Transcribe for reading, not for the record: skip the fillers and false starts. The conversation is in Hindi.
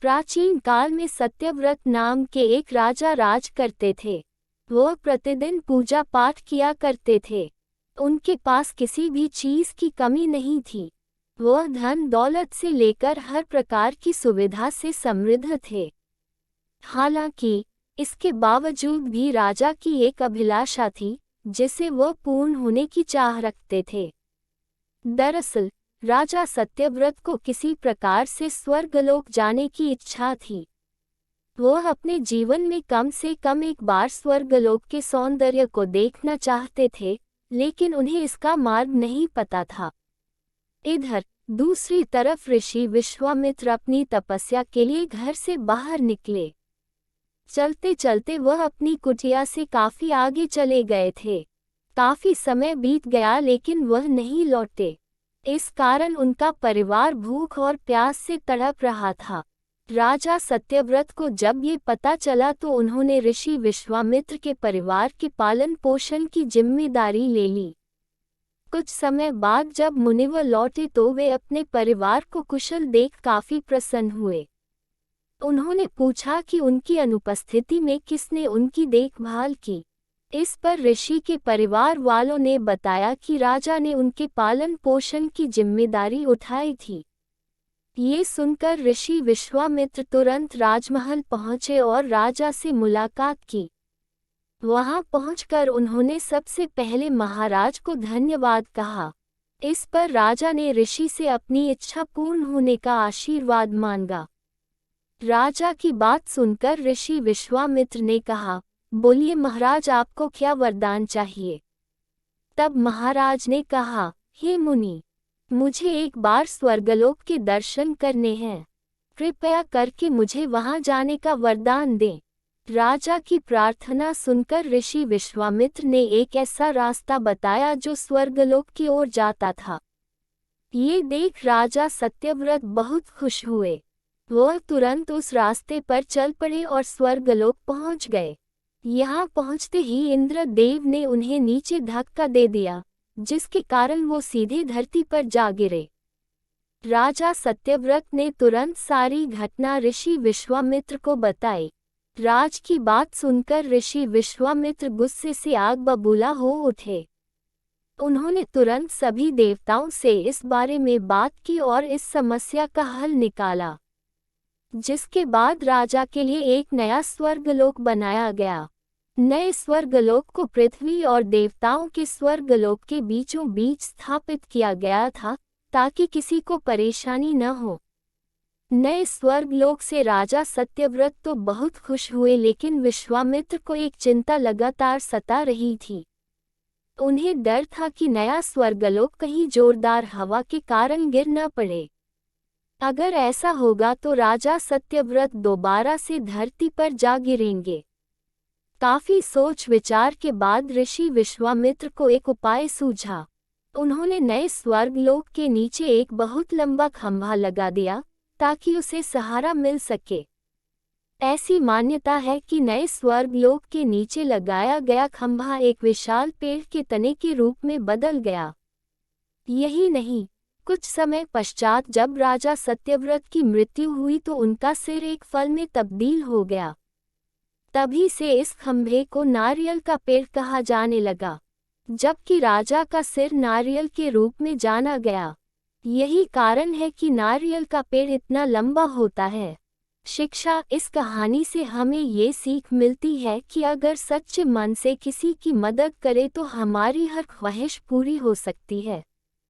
प्राचीन काल में सत्यव्रत नाम के एक राजा राज करते थे। वह प्रतिदिन पूजा पाठ किया करते थे। उनके पास किसी भी चीज की कमी नहीं थी। वह धन दौलत से लेकर हर प्रकार की सुविधा से समृद्ध थे। हालांकि इसके बावजूद भी राजा की एक अभिलाषा थी जिसे वह पूर्ण होने की चाह रखते थे। दरअसल राजा सत्यव्रत को किसी प्रकार से स्वर्गलोक जाने की इच्छा थी। वह अपने जीवन में कम से कम एक बार स्वर्गलोक के सौंदर्य को देखना चाहते थे, लेकिन उन्हें इसका मार्ग नहीं पता था। इधर दूसरी तरफ ऋषि विश्वामित्र अपनी तपस्या के लिए घर से बाहर निकले। चलते चलते वह अपनी कुटिया से काफी आगे चले गए थे। काफी समय बीत गया लेकिन वह नहीं लौटे। इस कारण उनका परिवार भूख और प्यास से तड़प रहा था। राजा सत्यव्रत को जब ये पता चला तो उन्होंने ऋषि विश्वामित्र के परिवार के पालन पोषण की जिम्मेदारी ले ली। कुछ समय बाद जब मुनिवर लौटे तो वे अपने परिवार को कुशल देख काफी प्रसन्न हुए। उन्होंने पूछा कि उनकी अनुपस्थिति में किसने उनकी देखभाल की। इस पर ऋषि के परिवार वालों ने बताया कि राजा ने उनके पालन पोषण की जिम्मेदारी उठाई थी। ये सुनकर ऋषि विश्वामित्र तुरंत राजमहल पहुंचे और राजा से मुलाकात की। वहां पहुंचकर उन्होंने सबसे पहले महाराज को धन्यवाद कहा। इस पर राजा ने ऋषि से अपनी इच्छा पूर्ण होने का आशीर्वाद मांगा। राजा की बात सुनकर ऋषि विश्वामित्र ने कहा, बोलिए महाराज, आपको क्या वरदान चाहिए। तब महाराज ने कहा, हे मुनि, मुझे एक बार स्वर्गलोक के दर्शन करने हैं। कृपया करके मुझे वहां जाने का वरदान दें। राजा की प्रार्थना सुनकर ऋषि विश्वामित्र ने एक ऐसा रास्ता बताया जो स्वर्गलोक की ओर जाता था। ये देख राजा सत्यव्रत बहुत खुश हुए। वह तुरंत उस रास्ते पर चल पड़े और स्वर्गलोक पहुंच गए। यहाँ पहुँचते ही इंद्रदेव ने उन्हें नीचे धक्का दे दिया, जिसके कारण वो सीधे धरती पर जा गिरे। राजा सत्यव्रत ने तुरंत सारी घटना ऋषि विश्वामित्र को बताई। राज की बात सुनकर ऋषि विश्वामित्र गुस्से से आग बबूला हो उठे। उन्होंने तुरंत सभी देवताओं से इस बारे में बात की और इस समस्या का हल निकाला, जिसके बाद राजा के लिए एक नया स्वर्गलोक बनाया गया। नए स्वर्गलोक को पृथ्वी और देवताओं के स्वर्गलोक के बीचों बीच स्थापित किया गया था, ताकि किसी को परेशानी न हो। नए स्वर्गलोक से राजा सत्यव्रत तो बहुत खुश हुए, लेकिन विश्वामित्र को एक चिंता लगातार सता रही थी। उन्हें डर था कि नया स्वर्गलोक कहीं जोरदार हवा के कारण गिर न पड़े। अगर ऐसा होगा तो राजा सत्यव्रत दोबारा से धरती पर जा गिरेंगे। काफी सोच विचार के बाद ऋषि विश्वामित्र को एक उपाय सूझा। उन्होंने नए स्वर्गलोक के नीचे एक बहुत लंबा खंभा लगा दिया, ताकि उसे सहारा मिल सके। ऐसी मान्यता है कि नए स्वर्गलोक के नीचे लगाया गया खंभा एक विशाल पेड़ के तने के रूप में बदल गया। यही नहीं, कुछ समय पश्चात जब राजा सत्यव्रत की मृत्यु हुई तो उनका सिर एक फल में तब्दील हो गया। तभी से इस खंभे को नारियल का पेड़ कहा जाने लगा, जबकि राजा का सिर नारियल के रूप में जाना गया। यही कारण है कि नारियल का पेड़ इतना लंबा होता है। शिक्षा: इस कहानी से हमें ये सीख मिलती है कि अगर सच्चे मन से किसी की मदद करें तो हमारी हर ख्वाहिश पूरी हो सकती है।